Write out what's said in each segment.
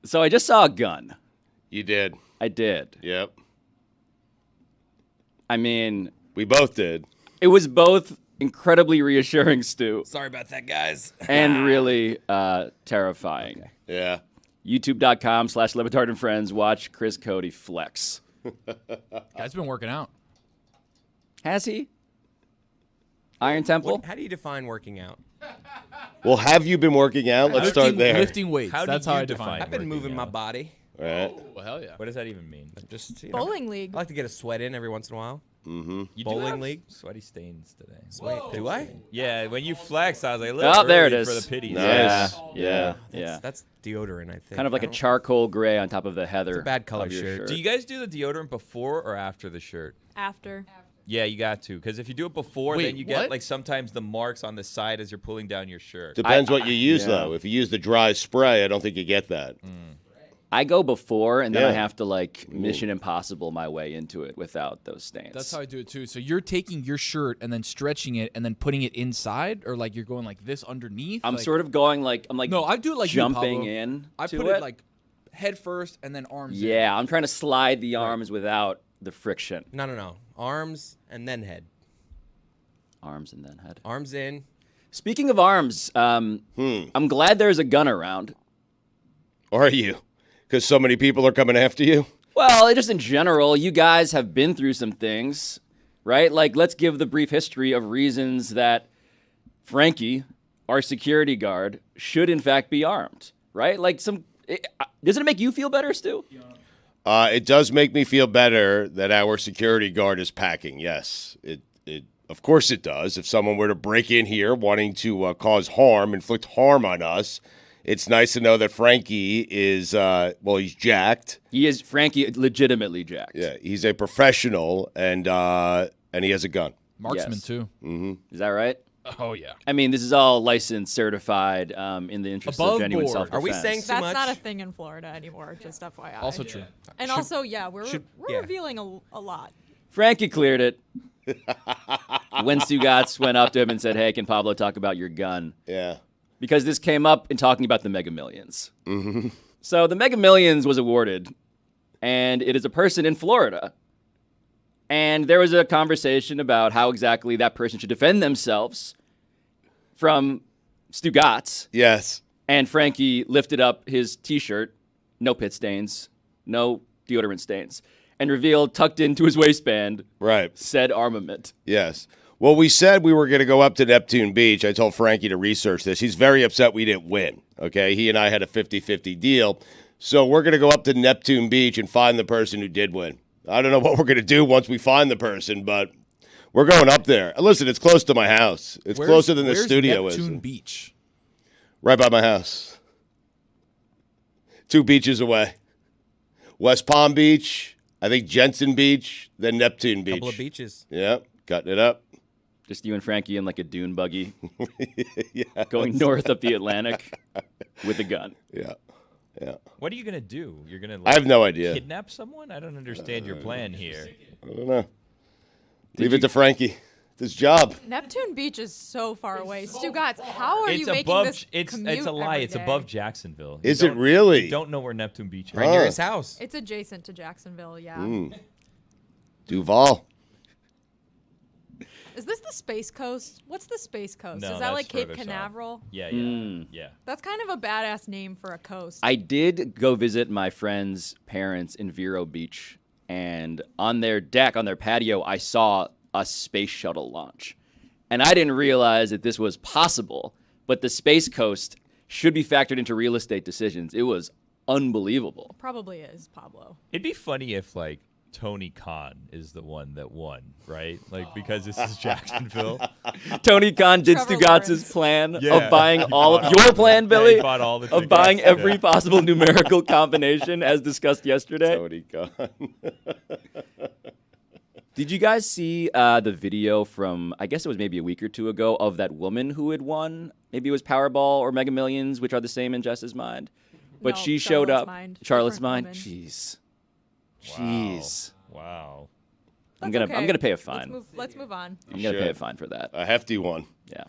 So I just saw a gun. You did. I did. Yep. I mean, We both did. it was both incredibly reassuring, Stu, Sorry about that, guys. and really terrifying. Okay. Yeah. YouTube.com/LeBatard and Friends. Watch Chris Cody flex. Guy's been working out. Has he? Iron Temple? How do you define working out? Well, have you been working out? Let's start there. Lifting weights. How do That's you how I define define it? I've been Working moving my out. body. Right. Well, hell yeah. What does that even mean? Just Bowling league. I like to get a sweat in every once in a while. You Bowling do have league? sweaty stains today. Wait, do I? Yeah, when you flex, I was like, a little Oh, there it early is. for the pitties. Nice. Yeah. That's deodorant, I think. Kind of like I a don't- charcoal gray on top of the heather. It's a bad color of your shirt. Do you guys do the deodorant before or after the shirt? After. Yeah, you got to. Because if you do it before, Wait, then you get what? like sometimes the marks on the side as you're pulling down your shirt. Depends what you use, yeah. though. If you use the dry spray, I don't think you get that. I go before, and then Yeah. I have to like Mission Impossible my way into it without those stains. That's how I do it too. So you're taking your shirt and then stretching it and then putting it inside, or like you're going like this underneath. I'm like, sort of going like I'm like No, I do it like you, jumping Pablo. in. I to put it it like head first and then arms. in. Yeah, I'm trying to slide the arms without the friction. No. Arms and then head. Arms and then head. Arms in. Speaking of arms, I'm glad there's a gun around. Or are you? Because so many people are coming after you? Well, just in general, you guys have been through some things, right? Like, let's give the brief history of reasons that Frankie, our security guard, should in fact be armed, right? Like, doesn't it make you feel better, Stu? It does make me feel better that our security guard is packing. Yes, of course it does. If someone were to break in here wanting to cause harm, inflict harm on us, it's nice to know that Frankie is, he's jacked. He is, Frankie, legitimately jacked. Yeah, he's a professional, and he has a gun. Marksman Yes. too. Is that right? Oh yeah. I mean, this is all licensed, certified, in the interest Above of genuine board. self-defense. Are we saying too That's much? not a thing in Florida anymore, just FYI. Also true. And also, yeah, we're yeah. revealing a lot. Frankie cleared it. When Stugotz went up to him and said, "Hey, can Pablo talk about your gun?" Yeah. Because this came up in talking about the Mega Millions. So the Mega Millions was awarded, and it is a person in Florida. And there was a conversation about how exactly that person should defend themselves from Stugotz. Yes. And Frankie lifted up his T-shirt, no pit stains, no deodorant stains, and revealed, tucked into his waistband, Right. said armament. Yes. Well, we said we were going to go up to Neptune Beach. I told Frankie to research this. He's very upset we didn't win, okay? He and I had a 50-50 deal. So we're going to go up to Neptune Beach and find the person who did win. I don't know what we're going to do once we find the person, but we're going up there. Listen, it's close to my house. It's closer than the where's studio Neptune is. Beach. Right by my house. 2 beaches away. West Palm Beach, I think Jensen Beach, then Neptune Beach. Couple of beaches. Yeah, cutting it up. Just you and Frankie in like a dune buggy Yeah. going north up the Atlantic with a gun. Yeah. Yeah. What are you going to do? You're going to I have no idea. kidnap someone? I don't understand your plan here. I don't know. Leave it to Frankie. It's his job. Neptune Beach is so far away. Stugotz, how are you It's making above. this It's commute a lie. every It's day? above Jacksonville. Is it really? You don't know where Neptune Beach is. Right near Huh. his house. It's adjacent to Jacksonville, yeah. Duval. Is this the Space Coast? What's the Space Coast? No, is that that's like Cape further south. Canaveral? Yeah. Yeah. That's kind of a badass name for a coast. I did go visit my friend's parents in Vero Beach, and on their deck, on their patio, I saw a space shuttle launch. And I didn't realize that this was possible, but the Space Coast should be factored into real estate decisions. It was unbelievable. Probably is, Pablo. It'd be funny if like Tony Khan is the one that won, right? Like because this is Jacksonville. Tony Khan did Trevor Stugotz's Lawrence. plan Yeah. of buying He all bought of your plan, Yeah, Billy, he bought all the of tickets. buying every Yeah. possible numerical combination as discussed yesterday. Tony Khan. Did you guys see the video from, I guess it was maybe a week or two ago, of that woman who had won? Maybe it was Powerball or Mega Millions, which are the same in Jess's mind. But No, she showed Charlotte's up. mind. Charlotte's Different mind? woman. Jeez. Wow. Jeez. Wow. I'm That's gonna okay. pay a fine. Let's move on. I'm gonna pay should. a fine for that. A hefty one. Yeah.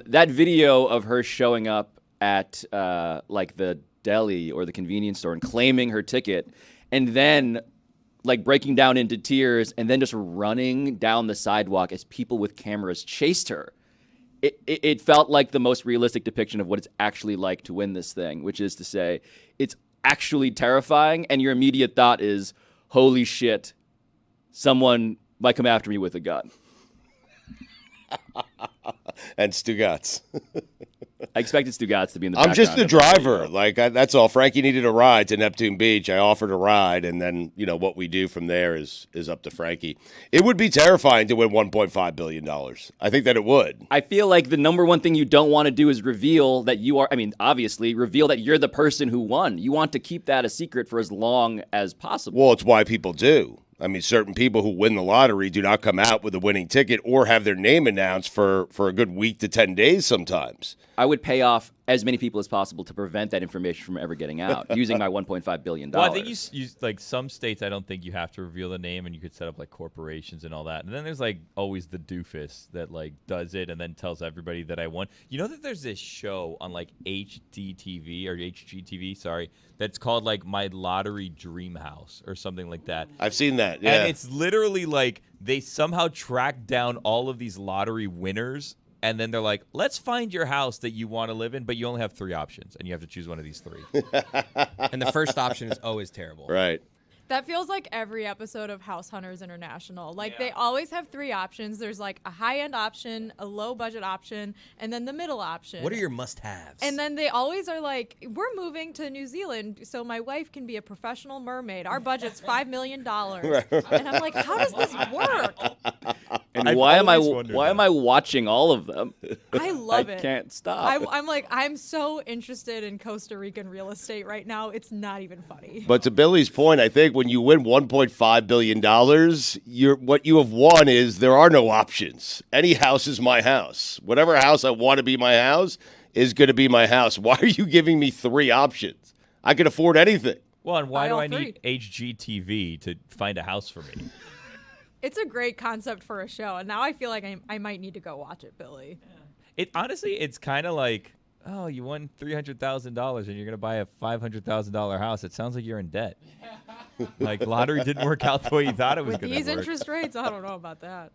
That video of her showing up at like the deli or the convenience store and claiming her ticket, and then like breaking down into tears and then just running down the sidewalk as people with cameras chased her. It felt like the most realistic depiction of what it's actually like to win this thing, which is to say it's actually terrifying, and your immediate thought is, holy shit, someone might come after me with a gun. And Stugotz. I expected Stugotz to be in the background. I'm just the driver. That's all. Frankie needed a ride to Neptune Beach. I offered a ride, and then what we do from there is up to Frankie. It would be terrifying to win $1.5 billion. I think that it would. I feel like the number one thing you don't want to do is reveal that you are. Obviously, reveal that you're the person who won. You want to keep that a secret for as long as possible. Well, it's why people do. Certain people who win the lottery do not come out with a winning ticket or have their name announced for a good week to 10 days sometimes. I would pay off as many people as possible to prevent that information from ever getting out using my $1.5 billion. Well, I think you like some states, I don't think you have to reveal the name, and you could set up like corporations and all that. And then there's like always the doofus that like does it and then tells everybody that I won. You know that there's this show on like HDTV or HGTV, sorry, that's called like My Lottery Dream House or something like that. I've seen that, yeah. And it's literally like they somehow track down all of these lottery winners, and then they're like, let's find your house that you want to live in, but you only have 3 options, and you have to choose one of these 3. And the first option is always terrible. Right. That feels like every episode of House Hunters International. Like, they always have 3 options. There's, like, a high-end option, a low-budget option, and then the middle option. What are your must-haves? And then they always are like, we're moving to New Zealand so my wife can be a professional mermaid. Our budget's $5 million. And I'm like, how does this work? And why am I watching all of them? I love it. I can't stop. I'm so interested in Costa Rican real estate right now. It's not even funny. But to Billy's point, I think when you win $1.5 billion, what you have won is there are no options. Any house is my house. Whatever house I want to be my house is going to be my house. Why are you giving me 3 options? I can afford anything. Well, and why Buy do all I 3. need HGTV to find a house for me? It's a great concept for a show, and now I feel like I might need to go watch it, Billy. It honestly, it's kind of like, oh, you won $300,000 and you're gonna buy a $500,000 house. It sounds like you're in debt. Like lottery didn't work out the way you thought it was With gonna these work. interest rates, I don't know about that.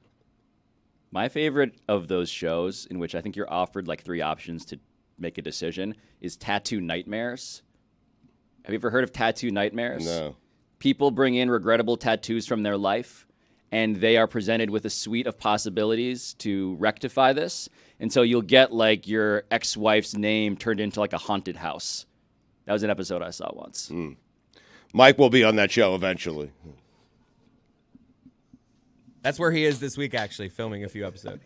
My favorite of those shows, in which I think you're offered like 3 options to make a decision, is Tattoo Nightmares. Have you ever heard of Tattoo Nightmares? No. People bring in regrettable tattoos from their life, and they are presented with a suite of possibilities to rectify this. And so you'll get like your ex-wife's name turned into like a haunted house. That was an episode I saw once. Mike will be on that show eventually. That's where he is this week, actually, filming a few episodes.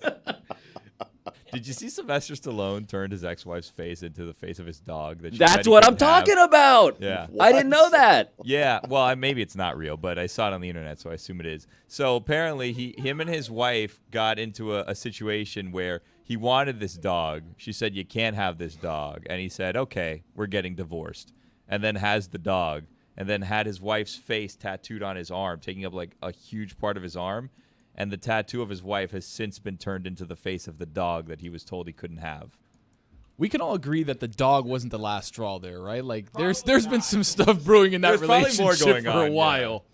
Did you see Sylvester Stallone turned his ex-wife's face into the face of his dog? That's what I'm talking about. Yeah. I didn't know that. Yeah, well, maybe it's not real, but I saw it on the internet, so I assume it is. So apparently, him and his wife got into a situation where he wanted this dog. She said, "You can't have this dog," and he said, "Okay, we're getting divorced." And then has the dog, and then had his wife's face tattooed on his arm, taking up like a huge part of his arm. And the tattoo of his wife has since been turned into the face of the dog that he was told he couldn't have. We can all agree that the dog wasn't the last straw there, right? Like there's been some stuff brewing in that There's probably more relationship going for a on, while.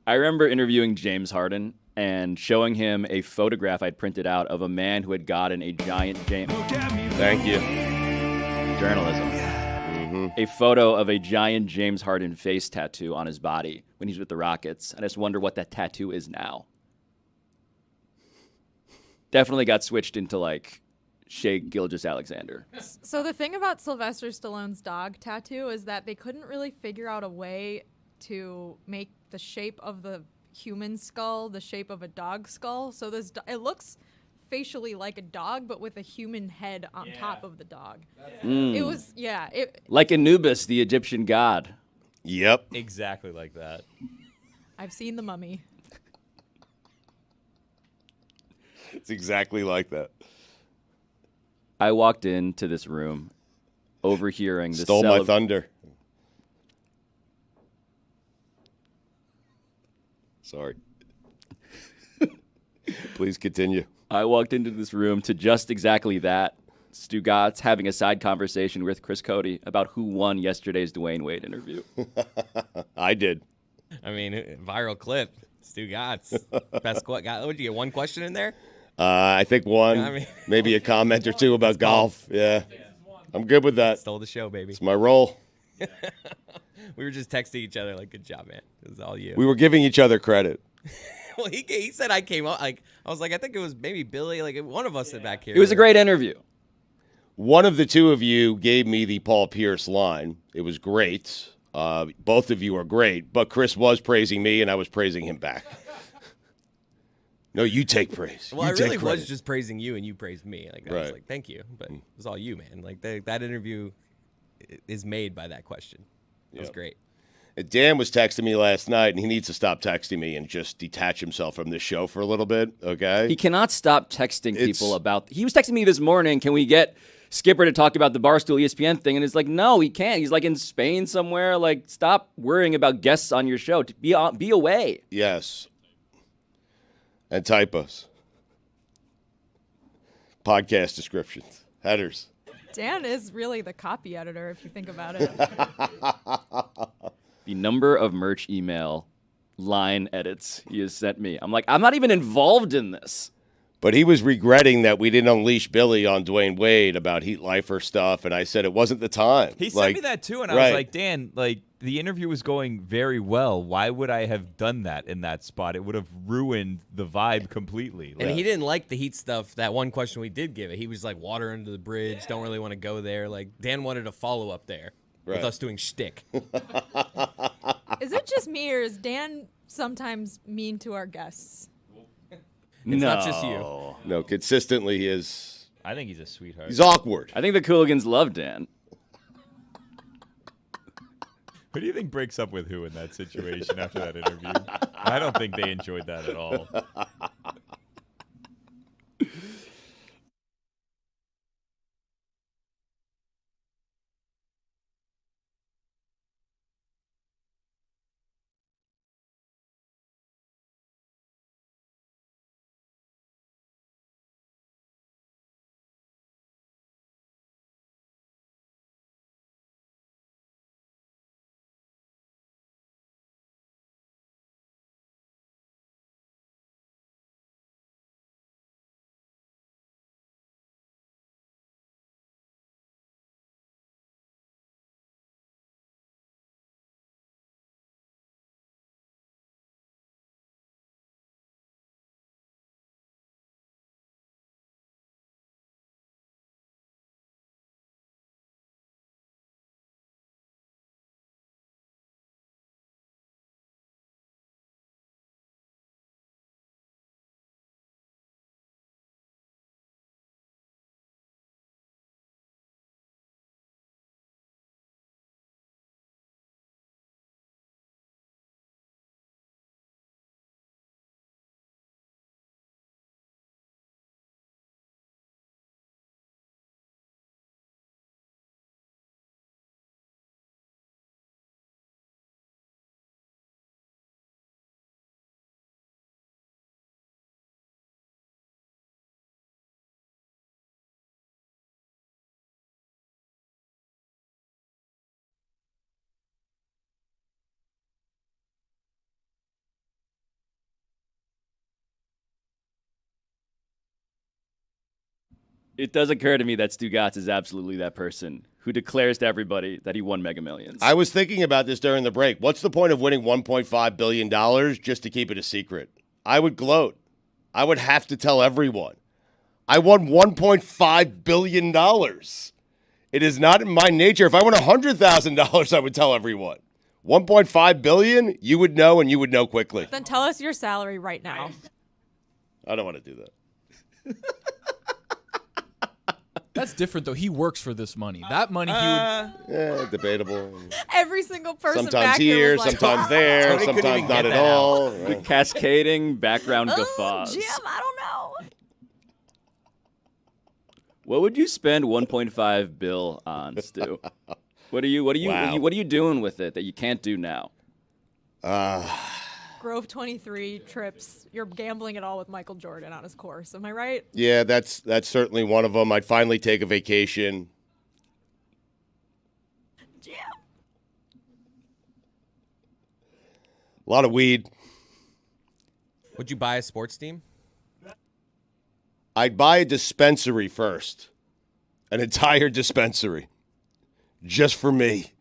I remember interviewing James Harden and showing him a photograph I'd printed out of a man who had gotten a giant Thank you. journalism. A photo of a giant James Harden face tattoo on his body when he's with the Rockets. I just wonder what that tattoo is now. Definitely got switched into like Shea Gilgeous-Alexander. So the thing about Sylvester Stallone's dog tattoo is that they couldn't really figure out a way to make the shape of the human skull the shape of a dog skull. So it looks facially like a dog, but with a human head on top of the dog. It was, Like Anubis, the Egyptian god. Yep. Exactly like that. I've seen The Mummy. It's exactly like that. I walked into this room overhearing this. Stole my thunder. Sorry. Please continue. I walked into this room to just exactly that. Stugotz having a side conversation with Chris Cody about who won yesterday's Dwayne Wade interview. I did. I mean, viral clip. Stugotz. Best what? Would you get one question in there? I think one, I mean- maybe a comment or two about golf. Yeah, I'm good with that. Stole the show, baby. It's my role. We were just texting each other like, "Good job, man. It was all you." We were giving each other credit. Well, he said I came up. Like I was like, I think it was maybe Billy. Like one of us back here. It was a great interview. One of the two of you gave me the Paul Pierce line. It was great. Both of you are great, but Chris was praising me, and I was praising him back. No, you take praise. Well, You I take really was credit. just praising you, and you praised me. Like I was Right. like, thank you, but it was all you, man. Like that interview is made by that question. It was Yep. great. Dan was texting me last night, and he needs to stop texting me and just detach himself from this show for a little bit, okay? He cannot stop texting It's- people about. He was texting me this morning. Can we get Skipper to talk about the Barstool ESPN thing? And it's like, no, he can't. He's like in Spain somewhere. Like, stop worrying about guests on your show. Be away. Yes. And typos. Podcast descriptions. Headers. Dan is really the copy editor if you think about it. The number of merch email line edits he has sent me. I'm like, I'm not even involved in this. But he was regretting that we didn't unleash Billy on Dwayne Wade about Heat Lifer stuff, and I said it wasn't the time. He sent me that too, and I was like, Dan, like the interview was going very well. Why would I have done that in that spot? It would have ruined the vibe completely. And Like, he didn't like the Heat stuff. That one question we did give it, he was like, water under the bridge. Don't really want to go there. Like Dan wanted a follow up there Right. with us doing shtick. Is it just me, or is Dan sometimes mean to our guests? It's not just you. No, consistently he is. I think he's a sweetheart. He's awkward. I think the Cooligans love Dan. Who do you think breaks up with who in that situation after that interview? I don't think they enjoyed that at all. It does occur to me that Stugotz is absolutely that person who declares to everybody that he won Mega Millions. I was thinking about this during the break. What's the point of winning $1.5 billion just to keep it a secret? I would gloat. I would have to tell everyone. I won $1.5 billion. It is not in my nature. If I won $100,000, I would tell everyone. $1.5 billion, you would know, and you would know quickly. Then tell us your salary right now. I don't want to do that. That's different, though. He works for this money. That money, he would. Debatable. Every single person Sometimes back here, was like, sometimes there, Tony couldn't sometimes even not get at that all. The cascading background guffaws. Jim, I don't know. What would you spend 1.5 bill on, Stu? What are you Wow. what are you doing with it that you can't do now? Grove 23 trips. You're gambling it all with Michael Jordan on his course. Am I right? Yeah, that's certainly one of them. I'd finally take a vacation. Yeah. A lot of weed. Would you buy a sports team? I'd buy a dispensary first. An entire dispensary. Just for me.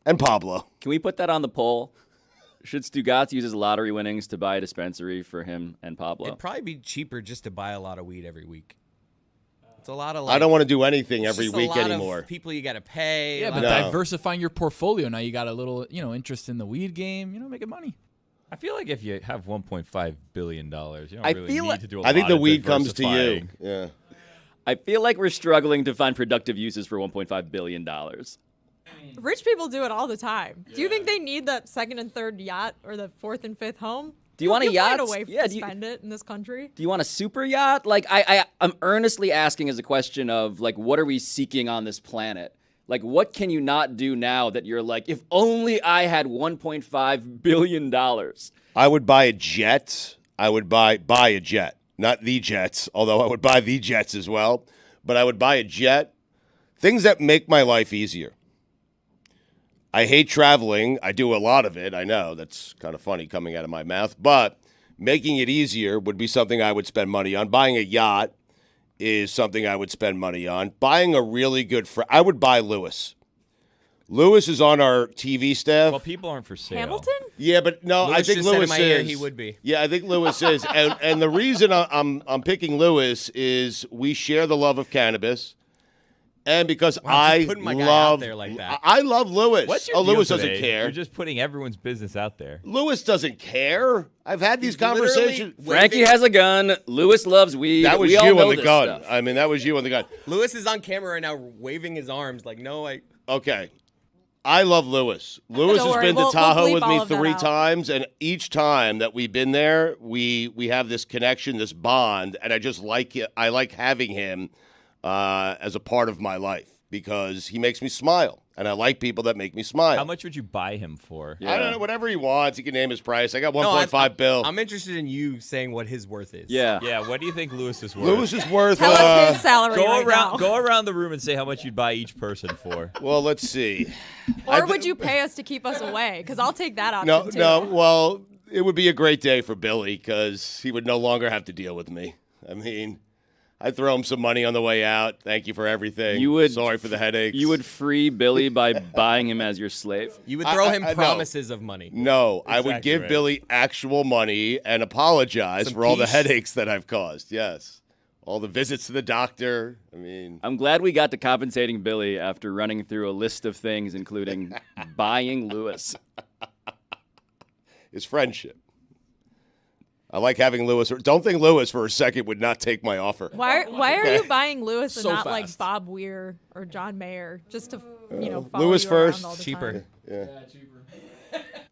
And Pablo. Can we put that on the poll? Should Stugotz use his lottery winnings to buy a dispensary for him and Pablo? It'd probably be cheaper just to buy a lot of weed every week. It's a lot of I don't want to do anything it's every just a week lot anymore. Of people you got to pay. Yeah, but No. diversifying your portfolio. Now you got a little, interest in the weed game. Making money. I feel like if you have $1.5 billion, you don't I really feel need like- to do a I lot think the of weed comes to you. diversifying. Yeah. I feel like we're struggling to find productive uses for $1.5 billion. Rich people do it all the time. Do you think they need the second and third yacht or the fourth and fifth home? Do you want a You'll yacht? find a way Yeah, to do you- spend it in this country. Do you want a super yacht? Like, I'm earnestly asking as a question of, like, what are we seeking on this planet? Like, what can you not do now that you're like, if only I had $1.5 billion? I would buy a jet. I would buy a jet. Not the jets, although I would buy the jets as well. But I would buy a jet. Things that make my life easier. I hate traveling. I do a lot of it. I know that's kind of funny coming out of my mouth. But making it easier would be something I would spend money on. Buying a yacht is something I would spend money on. Buying a really good friend. I would buy Lewis. Lewis is on our TV staff. Well, people aren't for sale. Hamilton? Yeah, but no, Lewis I think just said in Lewis my is. ear he would be. Yeah, I think Lewis is, and the reason I'm picking Lewis is we share the love of cannabis, and because Wow, just I putting my guy love out there like that. I love Lewis. What's your oh, deal Lewis today? doesn't care. You're just putting everyone's business out there. Lewis doesn't care. I've had these He's literally conversations. Frankie has a gun. Lewis loves weed. That was we all you know on the this gun. stuff. I mean, that was you on the gun. Lewis is on camera right now waving his arms like, no, Okay. I love Lewis. Lewis Don't has worry, been to we'll Tahoe bleep with all me of that 3 out. times, and each time that we've been there, we have this connection, this bond, and I just like it. I like having him as a part of my life because he makes me smile, and I like people that make me smile. How much would you buy him for? Yeah. I don't know, whatever he wants. He can name his price. I got No, 1.5 bill. I'm interested in you saying what his worth is. Yeah. Yeah, what do you think Lewis is worth? Lewis is worth. Tell us his salary Go right now. around the room and say how much you'd buy each person for. Well, let's see. Or would you pay us to keep us away? Because I'll take that option No, too. no. Well, it would be a great day for Billy because he would no longer have to deal with me. I mean, I'd throw him some money on the way out. Thank you for everything. You would- Sorry for the headaches. You would free Billy by buying him as your slave. You would throw him I know. promises of money. No, I would Exactly give right. Billy actual money and apologize Some for all the peace. headaches that I've caused. Yes. All the visits to the doctor. I mean, I'm glad we got to compensating Billy after running through a list of things, including buying Lewis. it's friendship. I like having Lewis. Don't think Lewis for a second would not take my offer. Why are you buying Lewis and So not like fast. Bob Weir or John Mayer just to follow Lewis you around first. all the Cheaper. time?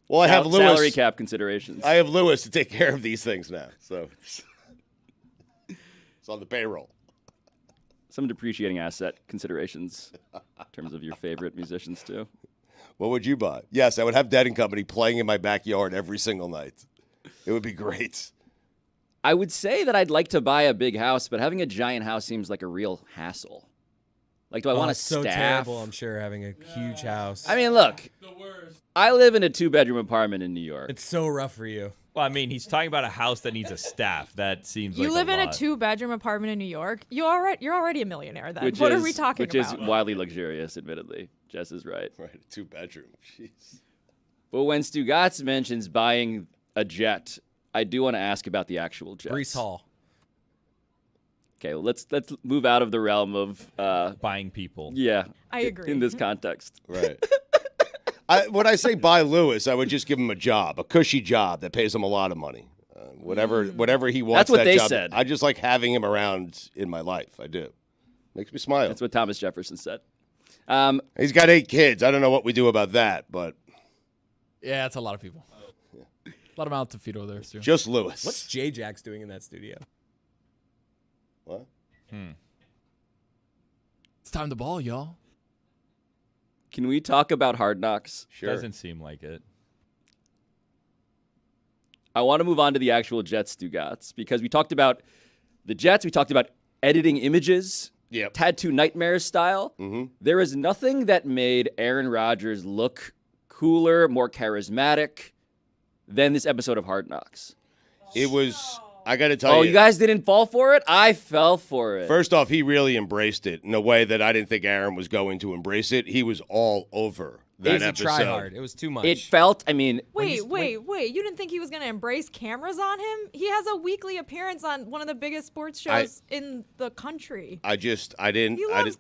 Well, I have Salary Lewis. cap considerations. I have Lewis to take care of these things now. So it's on the payroll. Some depreciating asset considerations in terms of your favorite musicians too. What would you buy? Yes, I would have Dead & Company playing in my backyard every single night. It would be great. I would say that I'd like to buy a big house, but having a giant house seems like a real hassle. Like, do I want a it's so staff? terrible, I'm sure, having a huge house. I mean, look, I live in a 2-bedroom apartment in New York. it's so rough for you. Well, I mean, he's talking about a house that needs a staff. That seems You like live in a lot. 2-bedroom apartment in New York. You're already a millionaire then. Which What is, are we talking which about? is wildly luxurious, admittedly. Jess is right. Right, a 2-bedroom. Jeez. But when Stugotz mentions buying a jet, I do want to ask about the actual jet. Brees Hall. Okay, well, let's move out of the realm of buying people. yeah. I agree. In this context. Right. When I say buy Lewis, I would just give him a job, a cushy job that pays him a lot of money. Whatever he wants. That's what that they job. said. I just like having him around in my life. I do. Makes me smile. That's what Thomas Jefferson said. He's got 8 kids. I don't know what we do about that, but Yeah, it's a lot of people. A lot of mouths to feed over there, too. just Lewis. What's J-Jax doing in that studio? What? It's time to ball, y'all. Can we talk about Hard Knocks? Sure. Doesn't seem like it. I want to move on to the actual Jets, Stugotz, because we talked about the Jets. We talked about editing images, Tattoo Nightmares style. There is nothing that made Aaron Rodgers look cooler, more charismatic than this episode of Hard Knocks. It was, I got to tell you. Oh, you guys didn't fall for it? I fell for it. First off, he really embraced it in a way that I didn't think Aaron was going to embrace it. He was all over that episode. Try hard. It was too much. It felt, I mean. Wait. You didn't think he was going to embrace cameras on him? He has a weekly appearance on one of the biggest sports shows in the country. I didn't. He loves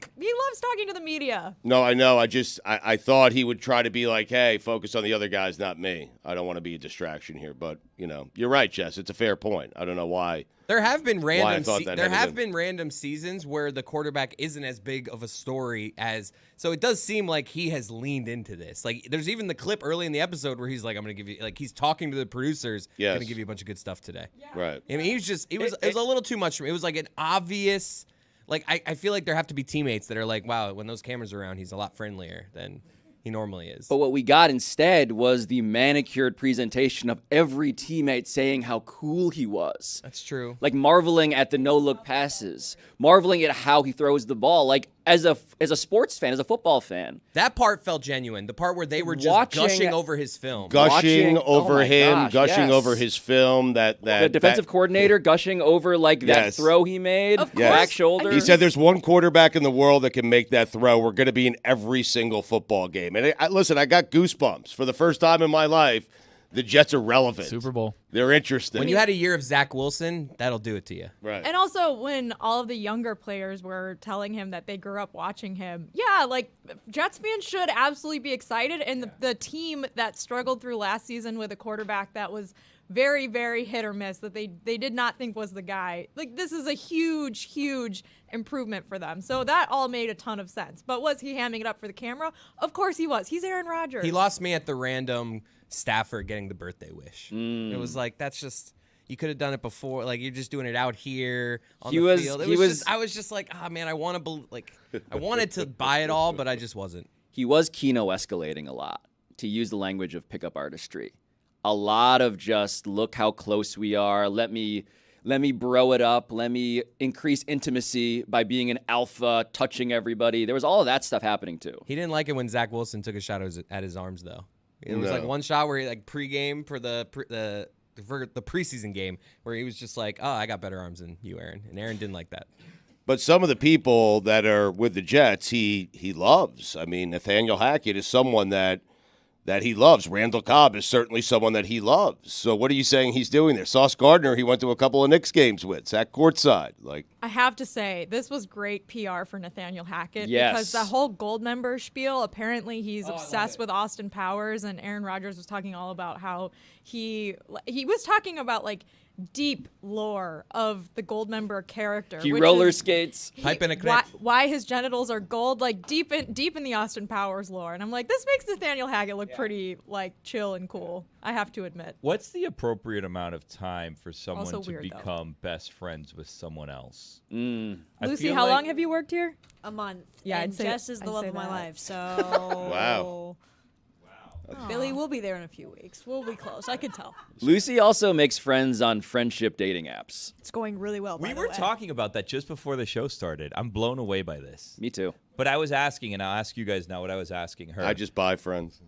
talking to the media. No, I know. I thought he would try to be like, hey, focus on the other guys, not me. I don't want to be a distraction here. But, you're right, Jess. It's a fair point. I don't know why. There have been random seasons where the quarterback isn't as big of a story as, so it does seem like he has leaned into this. Like there's even the clip early in the episode where he's like, I'm going to give you, like he's talking to the producers, I'm going to give you a bunch of good stuff today. Yeah. Right. I mean, it was a little too much for me. It was like an obvious, like I feel like there have to be teammates that are like, wow, when those cameras are around, he's a lot friendlier than he normally is. But what we got instead was the manicured presentation of every teammate saying how cool he was. That's true. Like marveling at the no-look passes, marveling at how he throws the ball. Like as a sports fan, as a football fan. That part felt genuine. The part where they were just gushing over his film. Gushing over him, gushing over his film. The defensive coordinator gushing over like that throw he made, back shoulder. He said there's one quarterback in the world that can make that throw. We're going to be in every single football game. And listen, I got goosebumps. For the first time in my life, the Jets are relevant. Super Bowl. They're interesting. When you had a year of Zach Wilson, that'll do it to you. Right. And also when all of the younger players were telling him that they grew up watching him, like Jets fans should absolutely be excited. And the team that struggled through last season with a quarterback that was very, very hit or miss, that they did not think was the guy. Like, this is a huge, huge improvement for them. So that all made a ton of sense. But was he hamming it up for the camera? Of course he was. He's Aaron Rodgers. He lost me at the random staffer getting the birthday wish. It was like, that's just, you could have done it before. Like, you're just doing it out here on the field. I was just like, man, I wanted to buy it all, but I just wasn't. He was Kino escalating a lot, to use the language of pickup artistry. A lot of just look how close we are. Let me bro it up. Let me increase intimacy by being an alpha, touching everybody. There was all of that stuff happening too. He didn't like it when Zach Wilson took a shot at his arms though. It was like one shot where he like pregame for the preseason game where he was just like, "Oh, I got better arms than you, Aaron," and Aaron didn't like that. But some of the people that are with the Jets, he loves. I mean, Nathaniel Hackett is someone that he loves. Randall Cobb is certainly someone that he loves. So what are you saying he's doing there? Sauce Gardner, he went to a couple of Knicks games with. Sat courtside. I have to say, this was great PR for Nathaniel Hackett. Yes. Because the whole gold member spiel, apparently he's obsessed with Austin Powers, and Aaron Rodgers was talking all about how he was talking about like deep lore of the gold member character. He roller skates. Pipe in a connect. Why his genitals are gold, like deep in the Austin Powers lore. And I'm like, this makes Nathaniel Hackett look pretty like chill and cool, I have to admit. What's the appropriate amount of time for someone Also to weird, become best friends with someone else? Lucy, how long have you worked here? A month. Yeah, and I'd say- Jess is the I'd love say of my that. life. So Wow. Billy will be there in a few weeks. We'll be close. I can tell. Lucy also makes friends on friendship dating apps. It's going really well. We by the were way. talking about that just before the show started. I'm blown away by this. Me too. But I was asking, and I'll ask you guys now what I was asking her. I just buy friends.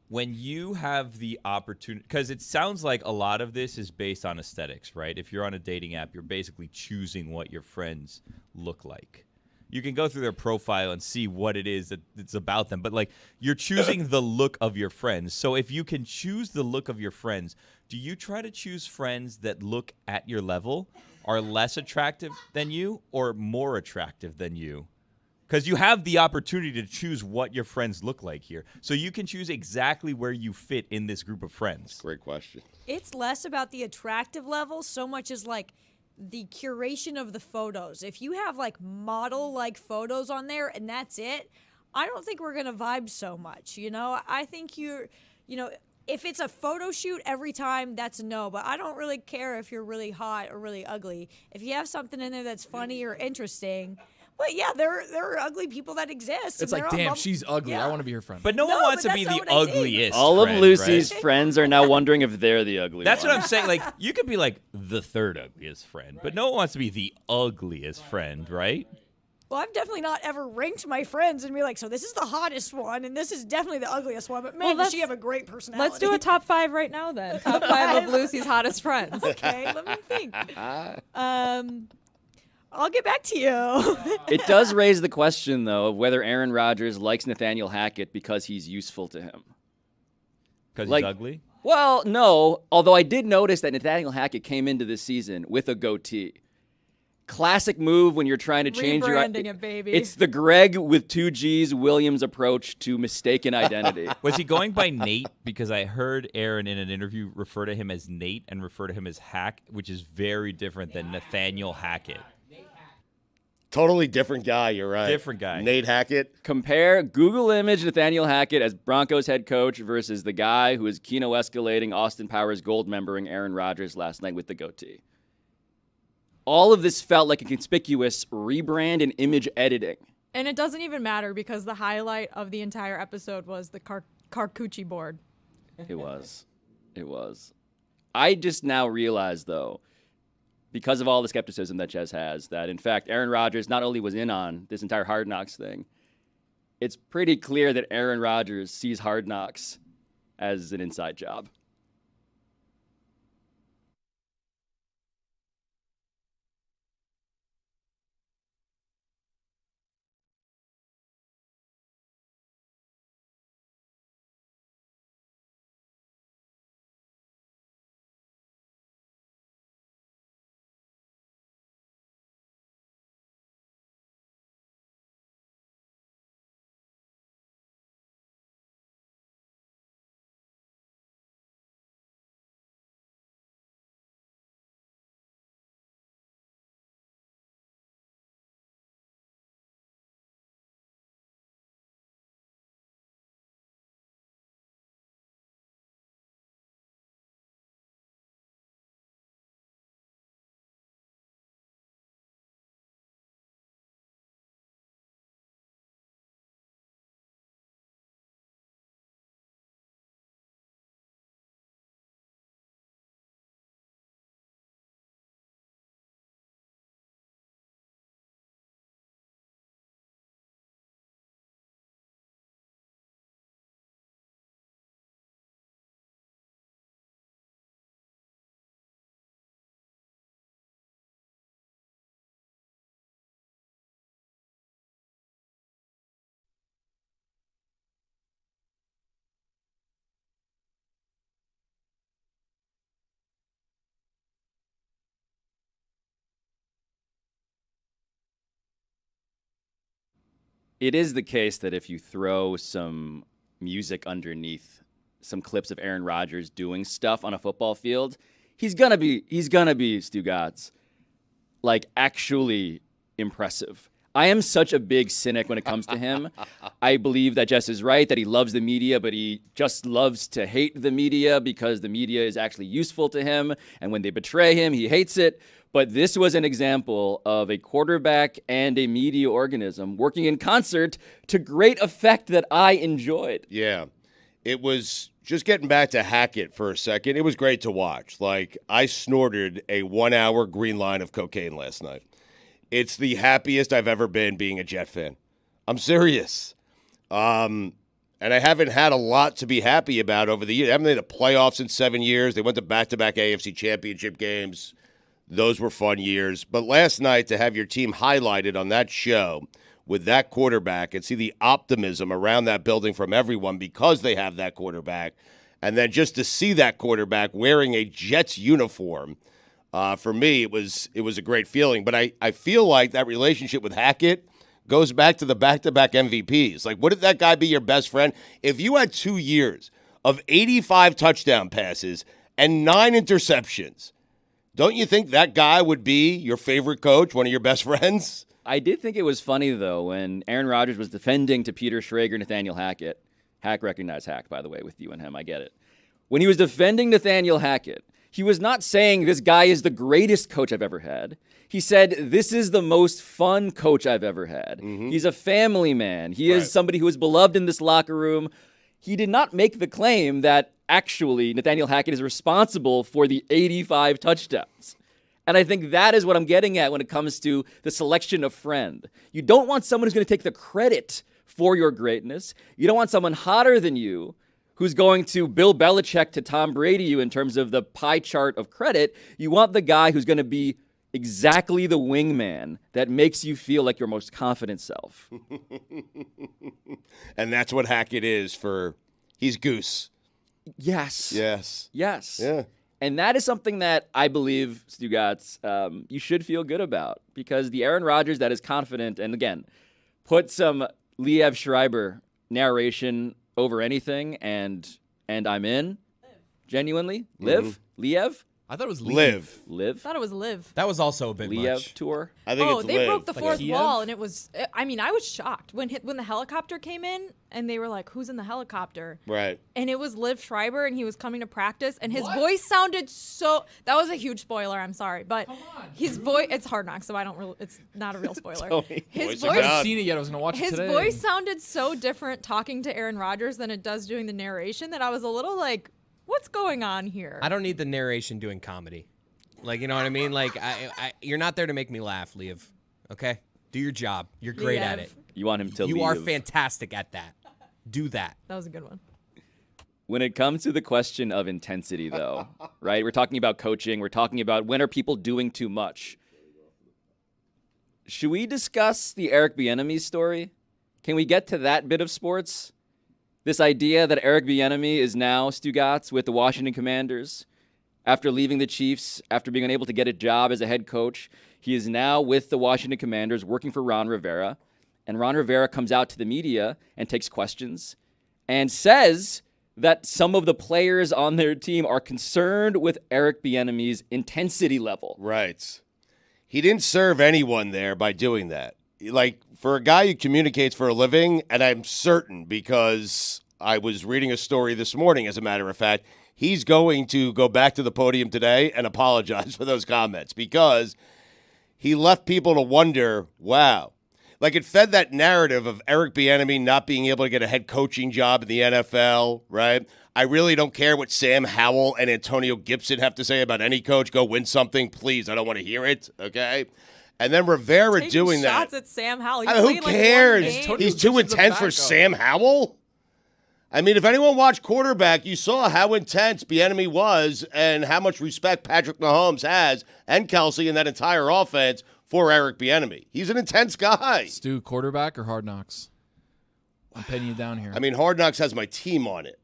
When you have the opportunity, because it sounds like a lot of this is based on aesthetics, right? If you're on a dating app, you're basically choosing what your friends look like. You can go through their profile and see what it is that's about them, but like you're choosing the look of your friends. So if you can choose the look of your friends, do you try to choose friends that look at your level, are less attractive than you, or more attractive than you? Because you have the opportunity to choose what your friends look like here. So you can choose exactly where you fit in this group of friends. Great question. It's less about the attractive level so much as like the curation of the photos. If you have like model-like photos on there and that's it, I don't think we're going to vibe so much, you know? I think if it's a photo shoot every time, that's a no. But I don't really care if you're really hot or really ugly. If you have something in there that's funny or interesting, But yeah, there are ugly people that exist. It's and like, they're damn, all she's ugly. Yeah. I want to be her friend. But no one No, wants but to be that's the not what I think. ugliest. All of friend, Lucy's right? friends are now wondering if they're the ugly That's one. what I'm saying. Like, you could be like the third ugliest friend, but no one wants to be the ugliest friend, right? Well, I've definitely not ever ranked my friends and be like, so this is the hottest one, and this is definitely the ugliest one. But man, does she have a great personality? Let's do a top 5 right now then. Top 5 of Lucy's hottest friends. Okay, let me think. I'll get back to you. It does raise the question, though, of whether Aaron Rodgers likes Nathaniel Hackett because he's useful to him. Because Like- he's ugly? Well, no. Although I did notice that Nathaniel Hackett came into this season with a goatee. Classic move when you're trying to change your... Rebranding it, baby. It's the Greg with 2 G's Williams approach to mistaken identity. Was he going by Nate? Because I heard Aaron in an interview refer to him as Nate and refer to him as Hack, which is very different than Nathaniel Hackett. Totally different guy. You're right. Different guy. Nate Hackett. Compare Google image Nathaniel Hackett as Broncos head coach versus the guy who is Keno escalating Austin Powers gold membering Aaron Rodgers last night with the goatee. All of this felt like a conspicuous rebrand and image editing. And it doesn't even matter because the highlight of the entire episode was the charcuterie board. It was. It was. I just now realize, though, because of all the skepticism that Jez has, that in fact Aaron Rodgers not only was in on this entire Hard Knocks thing, it's pretty clear that Aaron Rodgers sees Hard Knocks as an inside job. It is the case that if you throw some music underneath some clips of Aaron Rodgers doing stuff on a football field, he's gonna be Stugotz, like actually impressive. I am such a big cynic when it comes to him. I believe that Jess is right, that he loves the media, but he just loves to hate the media because the media is actually useful to him. And when they betray him, he hates it. But this was an example of a quarterback and a media organism working in concert to great effect that I enjoyed. Yeah. It was, just getting back to Hackett for a second, it was great to watch. Like, I snorted a 1-hour green line of cocaine last night. It's the happiest I've ever been being a Jet fan. I'm serious. And I haven't had a lot to be happy about over the years. They haven't made the playoffs in 7 years. They went to back-to-back AFC championship games. Those were fun years. But last night, to have your team highlighted on that show with that quarterback and see the optimism around that building from everyone because they have that quarterback, and then just to see that quarterback wearing a Jets uniform, for me, it was a great feeling. But I feel like that relationship with Hackett goes back to the back-to-back MVPs. Like, wouldn't that guy be your best friend? If you had 2 years of 85 touchdown passes and 9 interceptions, don't you think that guy would be your favorite coach, one of your best friends? I did think it was funny, though, when Aaron Rodgers was defending to Peter Schrager, Nathaniel Hackett. Hack recognized Hack, by the way, with you and him. I get it. When he was defending Nathaniel Hackett, He was not saying this guy is the greatest coach I've ever had. He said, this is the most fun coach I've ever had. He's a family man. He is somebody who is beloved in this locker room. He did not make the claim that actually Nathaniel Hackett is responsible for the 85 touchdowns. And I think that is what I'm getting at when it comes to the selection of friend. You don't want someone who's going to take the credit for your greatness. You don't want someone hotter than you who's going to Bill Belichick to Tom Brady you in terms of the pie chart of credit. You want the guy who's going to be exactly the wingman that makes you feel like your most confident self. And that's what Hackett is he's Goose. Yes. Yes. Yes. Yeah. And that is something that I believe, Stugotz, you should feel good about, because the Aaron Rodgers that is confident, and again, put some Liev Schreiber narration over anything, and I'm in. Genuinely. Liev? I thought it was Live. I thought it was Liv. That was also a bit Liev much. tour. I think it's They Live. broke the fourth Kiev? wall, and it was. I mean, I was shocked when the helicopter came in, and they were like, "Who's in the helicopter?" Right. And it was Liv Schreiber, and he was coming to practice, and his voice sounded so. That was a huge spoiler. I'm sorry, but his voice. It's Hard Knocks, so I don't really. It's not a real spoiler. His Voice of I God. haven't seen it yet. I was going to watch it His today. voice sounded so different talking to Aaron Rodgers than it does doing the narration that I was a little like, "What's going on here?" I don't need the narration doing comedy. Like, you know what I mean? Like, you're not there to make me laugh, Liev. Okay? Do your job. You're great at Liev. it. You want him to leave. You are fantastic at that. Do that. That was a good one. When it comes to the question of intensity, though, right? We're talking about coaching. We're talking about when are people doing too much. Should we discuss the Eric Bieniemy story? Can we get to that bit of sports? This idea that Eric Bieniemy is now, Stugotz, with the Washington Commanders. After leaving the Chiefs, after being unable to get a job as a head coach, he is now with the Washington Commanders working for Ron Rivera. And Ron Rivera comes out to the media and takes questions and says that some of the players on their team are concerned with Eric Bieniemy's intensity level. Right. He didn't serve anyone there by doing that. Like, for a guy who communicates for a living, and I'm certain because I was reading a story this morning, as a matter of fact, he's going to go back to the podium today and apologize for those comments because he left people to wonder, wow. Like, it fed that narrative of Eric Bieniemy not being able to get a head coaching job in the NFL, right? I really don't care what Sam Howell and Antonio Gibson have to say about any coach. Go win something, please. I don't want to hear it, okay? And then Rivera Taking doing shots that. at Sam Howell. Who cares? Like He's too intense for Sam Howell? I mean, if anyone watched quarterback, you saw how intense Bieniemy was and how much respect Patrick Mahomes has and Kelsey and that entire offense for Eric Bieniemy. He's an intense guy. Stu, quarterback or Hard Knocks? I'm pinning you down here. I mean, Hard Knocks has my team on it.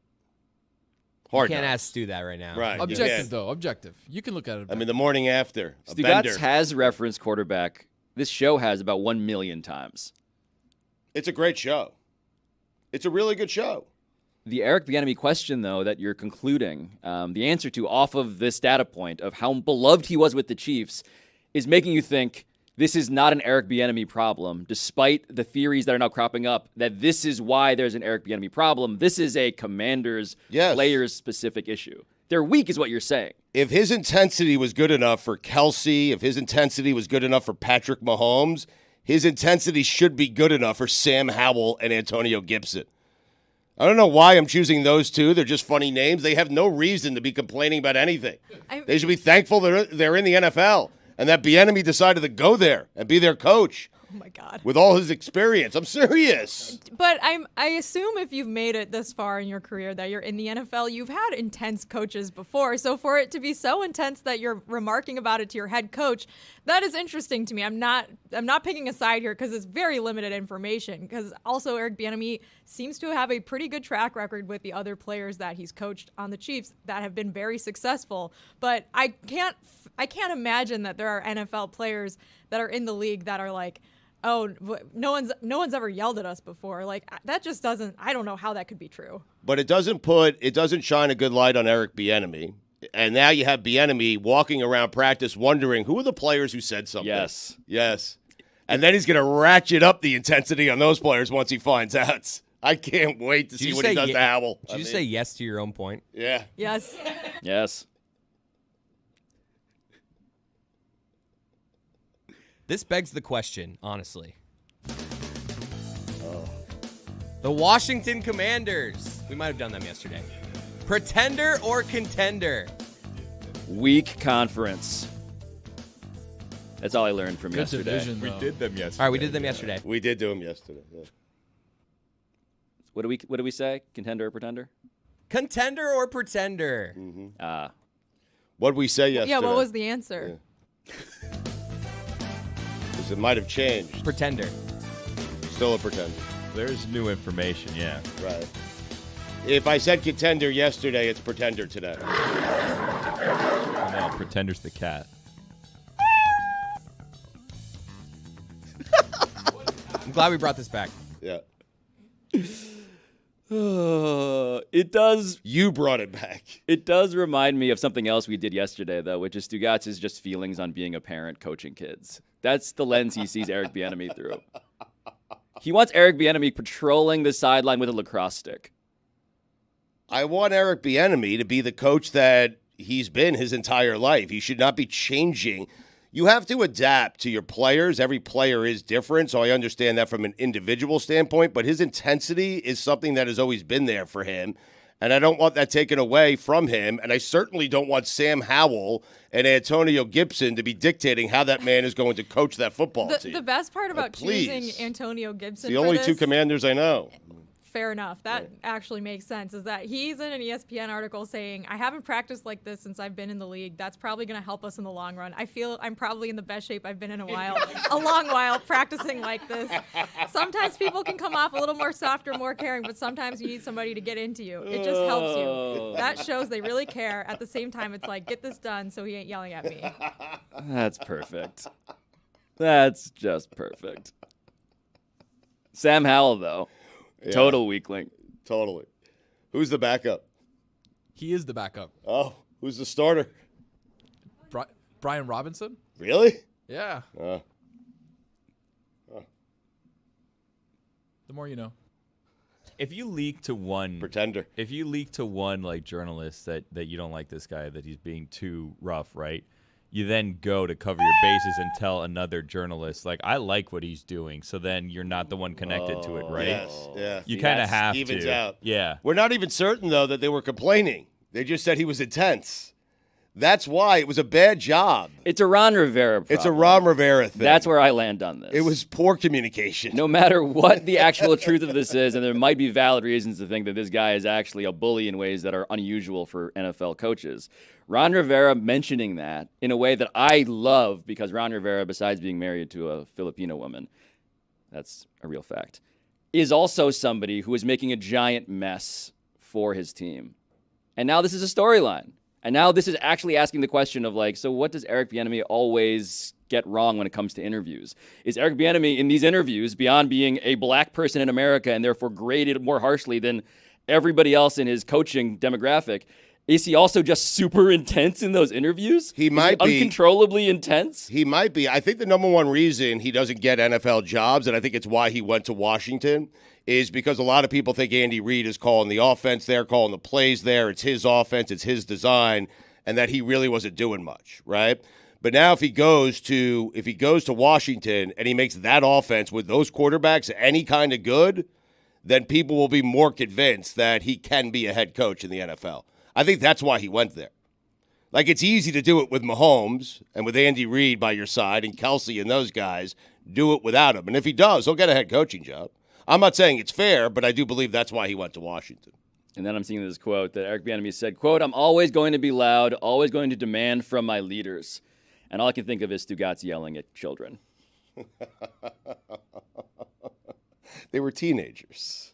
You can't ask Stu that right now. Right. Objective, though. Objective. You can look at it. I mean, the morning after. A Stugotz bender. has referenced quarterback. This show has about 1 million times. It's a great show. It's a really good show. The Eric Bieniemy question, though, that you're concluding, the answer to off of this data point of how beloved he was with the Chiefs is making you think this is not an Eric Bieniemy problem, despite the theories that are now cropping up that this is why there's an Eric Bieniemy problem. This is a Commanders players-specific issue. They're weak is what you're saying. If his intensity was good enough for Kelsey, if his intensity was good enough for Patrick Mahomes, his intensity should be good enough for Sam Howell and Antonio Gibson. I don't know why I'm choosing those two. They're just funny names. They have no reason to be complaining about anything. They should be thankful they're in the NFL and that Bieniemy decided to go there and be their coach. Oh my God. With all his experience. I'm serious. But I assume if you've made it this far in your career that you're in the NFL, you've had intense coaches before. So for it to be so intense that you're remarking about it to your head coach, that is interesting to me. I'm not picking a side here because it's very limited information. Because also Eric Bieniemy seems to have a pretty good track record with the other players that he's coached on the Chiefs that have been very successful. But I can't imagine that there are NFL players that are in the league that are like, oh, no one's ever yelled at us before. Like, that just doesn't, I don't know how that could be true. But it doesn't shine a good light on Eric Bieniemy. And now you have Bieniemy walking around practice wondering who are the players who said something. Yes. And then he's going to ratchet up the intensity on those players once he finds out. I can't wait to see what he does to Howell. Did you say yes to your own point? Yeah. Yes. Yes. This begs the question, honestly. The Washington Commanders. We might have done them yesterday. Pretender or contender? Weak conference. That's all I learned from Good yesterday. division, We though. did them yesterday. All right, we did them yesterday. We did do him yesterday. Yeah. What do we say? Contender or pretender? Contender or pretender? What'd we say yesterday? Yeah, what was the answer? 'Cause it might have changed. Pretender. Still a pretender. There's new information, yeah. Right. If I said contender yesterday, it's pretender today. No, Pretender's the cat. I'm glad we brought this back. Yeah. It does. You brought it back. It does remind me of something else we did yesterday, though, which is Stugotz's just feelings on being a parent coaching kids. That's the lens he sees Eric Bieniemy through. He wants Eric Bieniemy patrolling the sideline with a lacrosse stick. I want Eric Bieniemy to be the coach that he's been his entire life. He should not be changing. You have to adapt to your players. Every player is different, so I understand that from an individual standpoint, but his intensity is something that has always been there for him, and I don't want that taken away from him, and I certainly don't want Sam Howell and Antonio Gibson to be dictating how that man is going to coach that football team. The best part about choosing please. Antonio Gibson The for only this, two commanders I know. fair enough. That actually makes sense. Is that he's in an ESPN article saying, I haven't practiced like this since I've been in the league. That's probably going to help us in the long run. I feel I'm probably in the best shape I've been in a while, a long while practicing like this. Sometimes people can come off a little more soft or more caring, but sometimes you need somebody to get into you. It just helps you. That shows they really care. At the same time, it's like, get this done so he ain't yelling at me. That's perfect. That's just perfect. Sam Howell, though. Yeah, Total weakling. totally. Who's the backup? He is the backup. Oh, who's the starter? Brian Robinson? Really? Yeah. Uh, The more you know. If you leak to one pretender. If you leak to one like journalist that you don't like this guy, that he's being too rough, right? You then go to cover your bases and tell another journalist, like, I like what he's doing. So then you're not the one connected to it, right? Yes, yeah. You kind of have evens to. out. Yeah. We're not even certain, though, that they were complaining. They just said he was intense. That's why it was a bad job. It's a Ron Rivera problem. It's a Ron Rivera thing. That's where I land on this. It was poor communication. No matter what the actual truth of this is, and there might be valid reasons to think that this guy is actually a bully in ways that are unusual for NFL coaches. Ron Rivera mentioning that in a way that I love, because Ron Rivera, besides being married to a Filipino woman, that's a real fact, is also somebody who is making a giant mess for his team. And now this is a storyline. And now this is actually asking the question of, like, so what does Eric Bieniemy always get wrong when it comes to interviews? Is Eric Bieniemy in these interviews, beyond being a black person in America and therefore graded more harshly than everybody else in his coaching demographic, is he also just super intense in those interviews? He might be. Uncontrollably intense? He might be. I think the number one reason he doesn't get NFL jobs, and I think it's why he went to Washington, is because a lot of people think Andy Reid is calling the offense there, calling the plays there. It's his offense, it's his design, and that he really wasn't doing much, right? But now if he goes to Washington and he makes that offense with those quarterbacks any kind of good, then people will be more convinced that he can be a head coach in the NFL. I think that's why he went there. Like, it's easy to do it with Mahomes and with Andy Reid by your side and Kelsey and those guys. Do it without him. And if he does, he'll get a head coaching job. I'm not saying it's fair, but I do believe that's why he went to Washington. And then I'm seeing this quote that Eric Bieniemy said, quote, "I'm always going to be loud, always going to demand from my leaders." And all I can think of is Stugotz yelling at children. They were teenagers.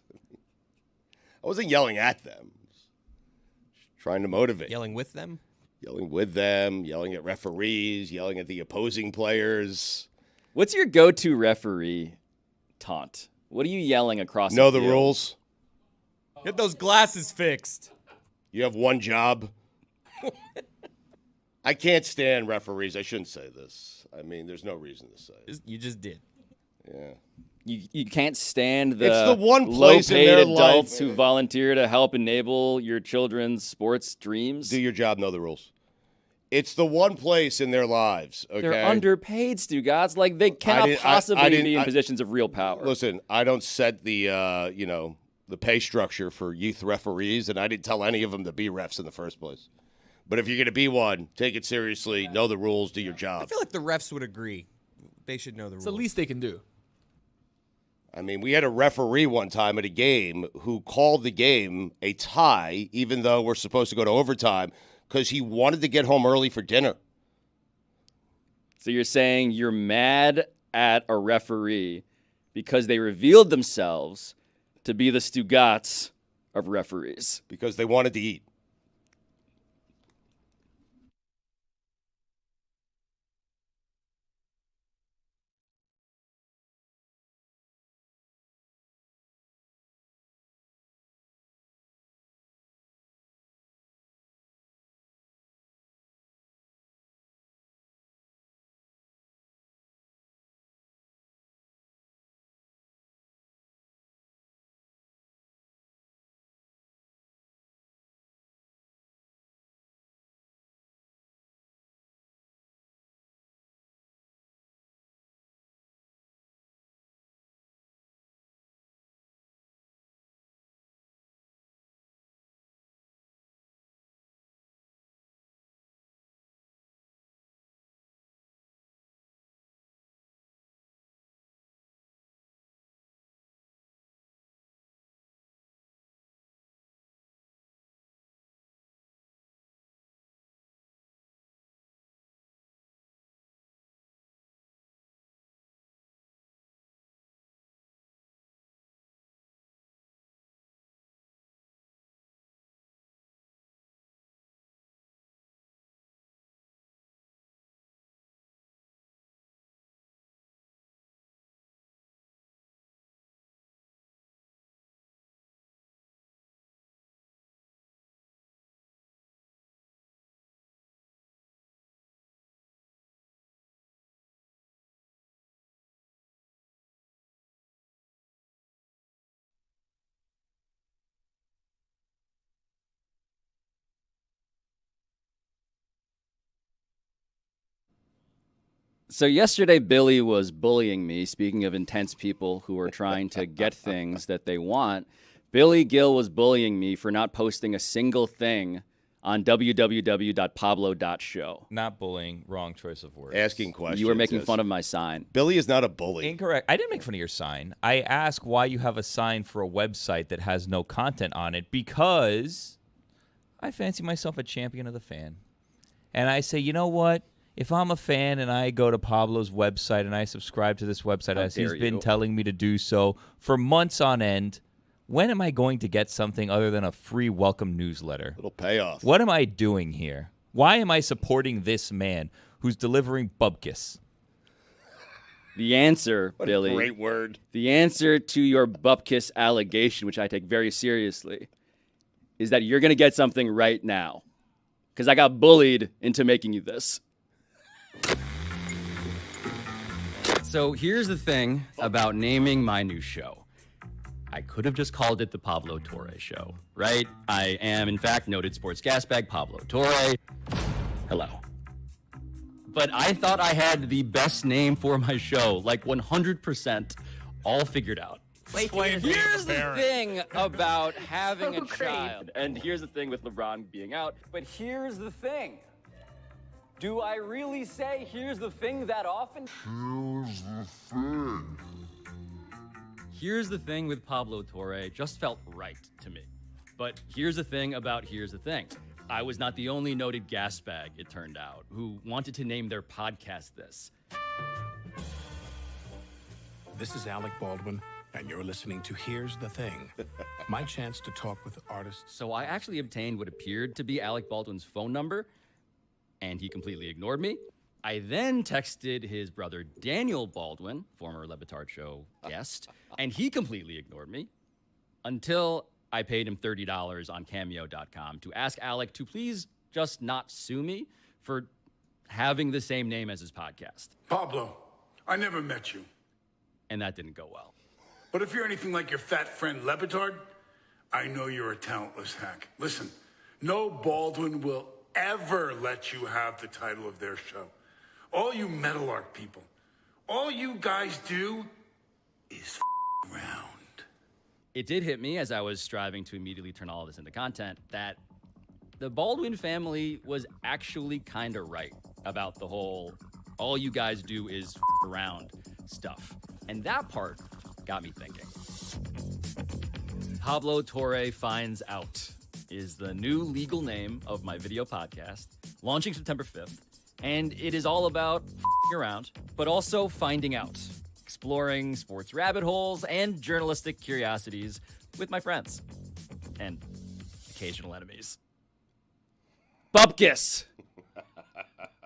I wasn't yelling at them. Just trying to motivate. Yelling with them? Yelling with them, yelling at referees, yelling at the opposing players. What's your go-to referee taunt? What are you yelling across Know the the field? rules. Get those glasses fixed. You have one job. I can't stand referees. I shouldn't say this. I mean, there's no reason to say it. You just did. Yeah. You can't stand the, It's the one place in low-paid their adults life- who volunteer to help enable your children's sports dreams. Do your job, know the rules. It's the one place in their lives, okay? They're underpaid, Stugotz. Like, they cannot possibly be in positions of real power. Listen, I don't set the, the pay structure for youth referees, and I didn't tell any of them to be refs in the first place. But if you're going to be one, take it seriously, know the rules, do your job. I feel like the refs would agree. They should know the rules. It's the least they can do. I mean, we had a referee one time at a game who called the game a tie, even though we're supposed to go to overtime, because he wanted to get home early for dinner. So you're saying you're mad at a referee because they revealed themselves to be the Stugotz of referees. Because they wanted to eat. So yesterday, Billy was bullying me. Speaking of intense people who are trying to get things that they want, Billy Gill was bullying me for not posting a single thing on www.pablo.show. Not bullying, wrong choice of words. Asking questions. You were making fun of my sign. Billy is not a bully. Incorrect. I didn't make fun of your sign. I ask why you have a sign for a website that has no content on it because I fancy myself a champion of the fan. And I say, you know what? If I'm a fan and I go to Pablo's website and I subscribe to this website as he's been telling me to do so for months on end, when am I going to get something other than a free welcome newsletter? Little payoff. What am I doing here? Why am I supporting this man who's delivering bupkis? The answer, What Billy. a great word. The answer to your bupkis allegation, which I take very seriously, is that you're going to get something right now. Because I got bullied into making you this. So here's the thing about naming my new show. I could have just called it the Pablo Torre Show, right? I am, in fact, noted sports gasbag Pablo Torre. Hello. But I thought I had the best name for my show, like 100%, all figured out. Here's the thing about having a child, and here's the thing with LeBron being out, but here's the thing. Do I really say here's the thing that often? Here's the thing with Pablo Torre just felt right to me. But here's the thing about here's the thing. I was not the only noted gas bag, it turned out, who wanted to name their podcast this. This is Alec Baldwin, and you're listening to Here's the Thing, my chance to talk with artists. So I actually obtained what appeared to be Alec Baldwin's phone number, and he completely ignored me. I then texted his brother Daniel Baldwin, former Le Batard Show guest, and he completely ignored me until I paid him $30 on Cameo.com to ask Alec to please just not sue me for having the same name as his podcast. Pablo, I never met you. And that didn't go well. But if you're anything like your fat friend LeBatard, I know you're a talentless hack. Listen, no Baldwin will... ever let you have the title of their show. All you Metal people, all you guys do is around. It did hit me as I was striving to immediately turn all of this into content that the Baldwin family was actually kind of right about the whole all you guys do is around stuff. And that part got me thinking. Pablo Torre Finds Out is the new legal name of my video podcast, launching September 5th. And it is all about around, but also finding out, exploring sports rabbit holes and journalistic curiosities with my friends and occasional enemies. Bupkis.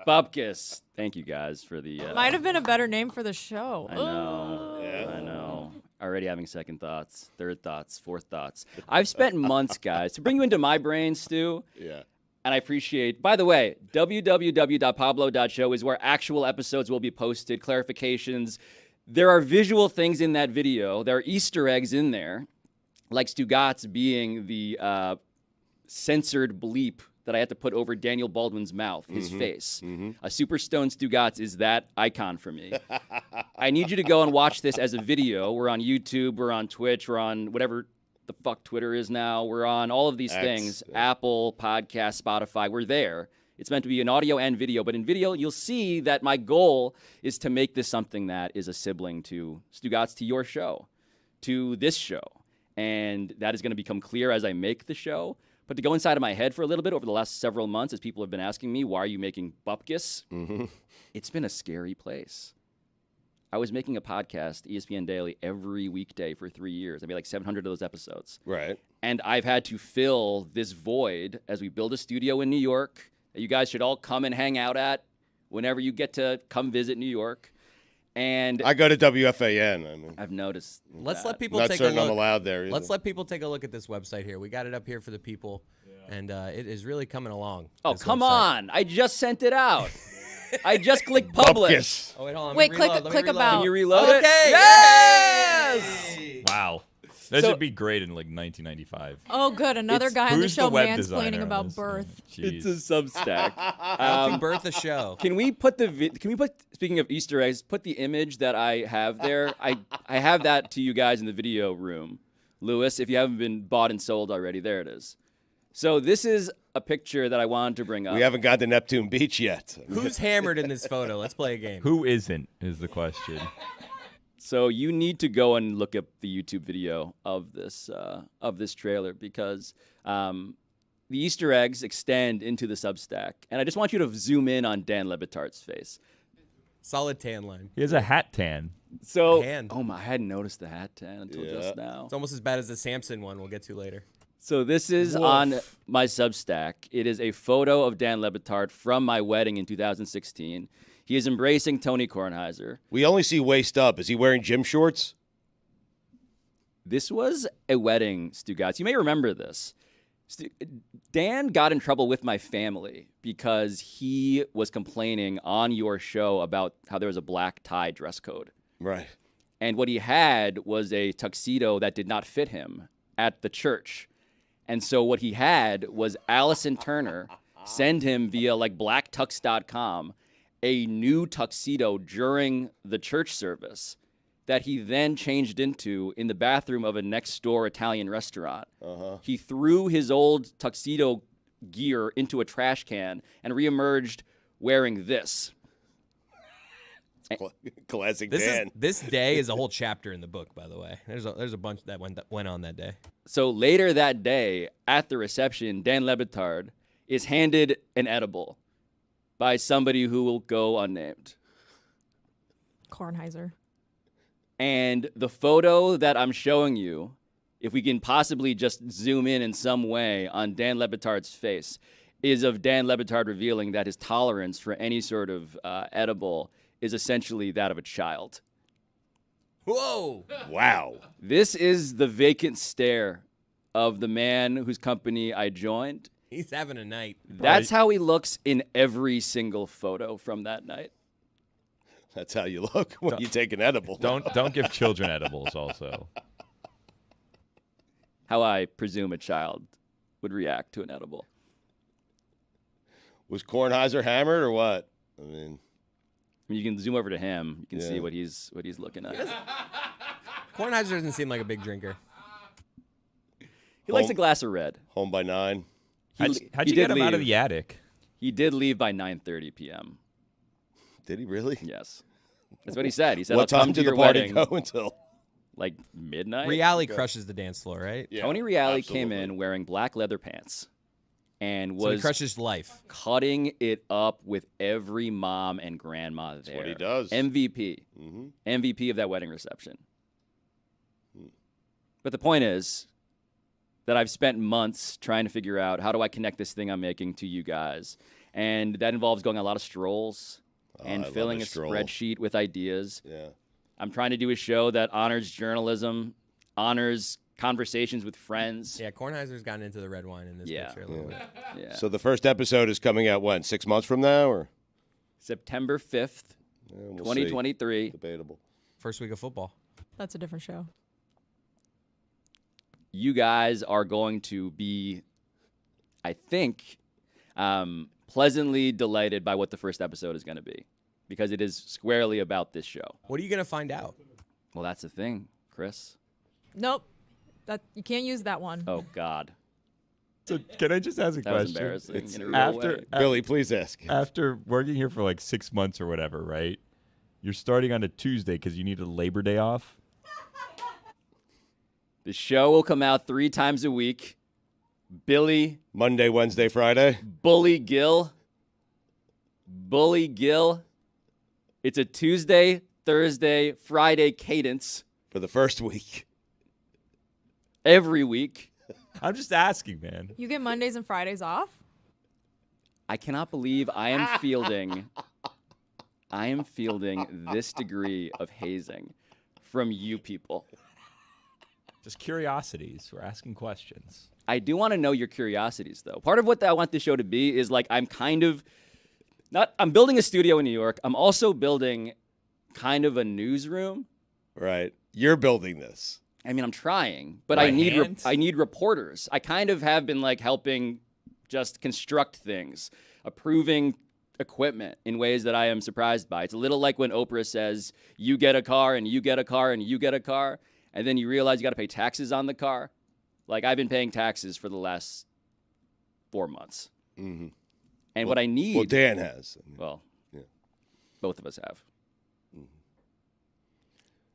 Bupkis. Thank you guys for the... Might have been a better name for the show. I know. Yeah. I know. Already having second thoughts, third thoughts, fourth thoughts. I've spent months, guys, to bring you into my brain, Stu. Yeah. And I appreciate, by the way, www.pablo.show is where actual episodes will be posted, clarifications. There are visual things in that video. There are Easter eggs in there, like Stugotz being the censored bleep that I had to put over Daniel Baldwin's mouth, his face. A super stoned Stugotz is that icon for me. I need you to go and watch this as a video. We're on YouTube, we're on Twitch, we're on whatever the fuck Twitter is now. We're on all of these things, Apple, Podcast, Spotify. We're there. It's meant to be an audio and video, but in video, you'll see that my goal is to make this something that is a sibling to Stugotz, to your show, to this show. And that is going to become clear as I make the show. But to go inside of my head for a little bit over the last several months, as people have been asking me, why are you making Bupkis? It's been a scary place. I was making a podcast, ESPN Daily, every weekday for 3 years. I made like 700 of those episodes. Right. And I've had to fill this void as we build a studio in New York that you guys should all come and hang out at whenever you get to come visit New York. And I go to WFAN. I mean, I've noticed. Let's let people not take a certain look. I'm allowed there either. Let's let people take a look at this website here. We got it up here for the people, and it is really coming along. Oh, this come website. on. I just sent it out. I just clicked publish. Bupkis. Oh, wait, hold on. Wait, Let me reload. click Let me about. Can you reload it? Okay. Yes! Wow. That So- should be great in like 1995. Oh, good. Another guy on the Who's the show web mansplaining designer on about this? birth. It's a Jeez. Substack. Helping birth the show. Can we put speaking of Easter eggs, put the image that I have there? I have that to you guys in the video room. Lewis, if you haven't been bought and sold already, there it is. So this is a picture that I wanted to bring up. We haven't got to Neptune Beach yet. Who's hammered in this photo? Let's play a game. Who isn't is the question. So you need to go and look up the YouTube video of this trailer because the Easter eggs extend into the Substack, and I just want you to zoom in on Dan Le Batard's face. Solid tan line. He has a hat tan. So, Hand. I hadn't noticed the hat tan until just now. It's almost as bad as the Samson one we'll get to later. So this is on my Substack. It is a photo of Dan Le Batard from my wedding in 2016. He is embracing Tony Kornheiser. We only see waist up. Is he wearing gym shorts? This was a wedding, Stugotz. You may remember this. Dan got in trouble with my family because he was complaining on your show about how there was a black tie dress code. Right. And what he had was a tuxedo that did not fit him at the church. And so what he had was Allison Turner send him via like blacktux.com a new tuxedo during the church service that he then changed into in the bathroom of a next door Italian restaurant. He threw his old tuxedo gear into a trash can and reemerged wearing this. Classic This Dan. this day is a whole chapter in the book, by the way. There's a bunch that went on that day. So later that day, at the reception, Dan Le Batard is handed an edible by somebody who will go unnamed. Kornheiser. And the photo that I'm showing you, if we can possibly just zoom in some way on Dan Le Batard's face, is of Dan Le Batard revealing that his tolerance for any sort of edible is essentially that of a child. Whoa! Wow. This is the vacant stare of the man whose company I joined. He's having a night. That's how he looks in every single photo from that night. That's how you look when you take an edible. Don't give children edibles also. How I presume a child would react to an edible. Was Kornheiser hammered or what? I mean, You can zoom over to him. You can see what he's looking at. Kornheiser doesn't seem like a big drinker. He likes a glass of red. Home by 9. How'd you get him out of the attic? He did leave by 9:30 p.m. Did he really? Yes. That's what he said. He said, what I'll come time to did your the party wedding. go until? Like midnight? Reale crushes the dance floor, right? Yeah, Tony Reale came absolutely. in wearing black leather pants and So he was crushes life. cutting it up with every mom and grandma there. That's what he does. MVP. MVP of that wedding reception. But the point is that I've spent months trying to figure out how do I connect this thing I'm making to you guys. And that involves going on a lot of strolls and I love filling a a stroll. spreadsheet with ideas. Yeah. I'm trying to do a show that honors journalism, honors conversations with friends. Yeah, Kornheiser's gotten into the red wine in this picture a little bit. Yeah. So the first episode is coming out when? 6 months from now, or September 5th, we'll 2023. see. Debatable. First week of football. That's a different show. You guys are going to be, I think, pleasantly delighted by what the first episode is going to be, because it is squarely about this show. What are you going to find out? Well, that's the thing, Chris. Nope. That you can't use that one. Oh, God. So can I just ask a That was question? embarrassing in a real way. Billy, please ask. After working here for like 6 months or whatever, right? You're starting on a Tuesday because you need a Labor Day off. The show will come out 3 times a week. Billy, Monday, Wednesday, Friday. Bully Gill. It's a Tuesday, Thursday, Friday cadence For the first week. every week. I'm just asking, man. You get Mondays and Fridays off? I cannot believe I am fielding this degree of hazing from you people. Just curiosities. We're asking questions. I do want to know your curiosities, though. Part of what I want this show to be is like I'm building a studio in New York. I'm also building kind of a newsroom. Right. You're building this. I mean, I'm trying, but By I need hand? I need reporters. I kind of have been like helping just construct things, approving equipment in ways that I am surprised by. It's a little like when Oprah says, "You get a car and you get a car and you get a car," and then you realize you got to pay taxes on the car. Like I've been paying taxes for the last 4 months, and what I need. Well, Dan has. Well, both of us have.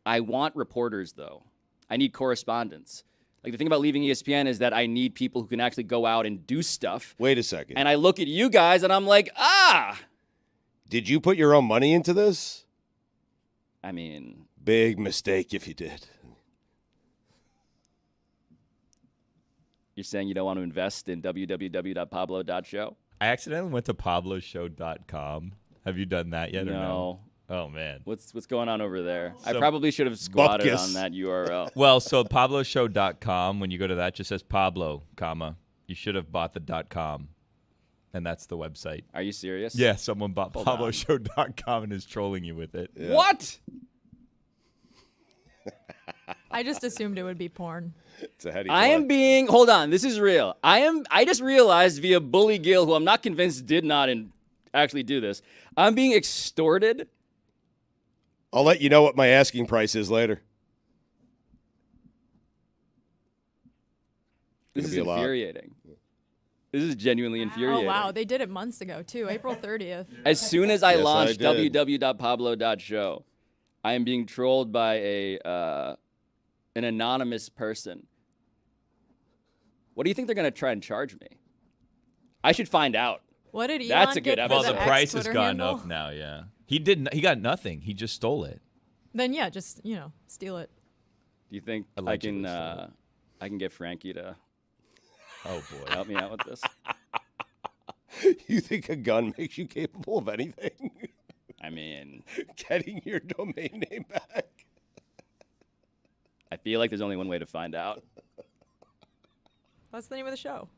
I want reporters, though. I need correspondents. Like the thing about leaving ESPN is that I need people who can actually go out and do stuff. Wait a second. And I look at you guys and I'm like, Did you put your own money into this? I mean, Big mistake if you did. you're saying you don't want to invest in www.pablo.show? I accidentally went to pabloshow.com. Have you done that yet or no? No. Oh, man. What's going on over there? I So- probably should have squatted Bupkis. on that URL. Well, so pabloshow.com, when you go to that, just says Pablo, comma. You should have bought the .com, and that's the website. Are you serious? Yeah, someone bought Hold on. pabloshow.com and is trolling you with it. What? I just assumed it would be porn. It's a heady I am plug. being, hold on, this is real. I just realized via Bully Gill, who I'm not convinced did not actually do this, I'm being extorted. I'll let you know what my asking price is later. This Gonna is be a lot. infuriating. This is genuinely Oh, infuriating. wow. They did it months ago, too. April 30th. As soon as I Yes, I launched did. www.pablo.show, I am being trolled by an anonymous person. What do you think they're going to try and charge me? I should find out. What did Elon That's a good get for Well, episode. the X price has Twitter gone handle? up now, yeah. He got nothing. He just stole it. Then, yeah, just, steal it. Do you think Allegedly so. I can get Frankie to Oh, boy. help me out with this? You think a gun makes you capable of anything? I mean, Getting your domain name back. I feel like there's only one way to find out. That's the name of the show.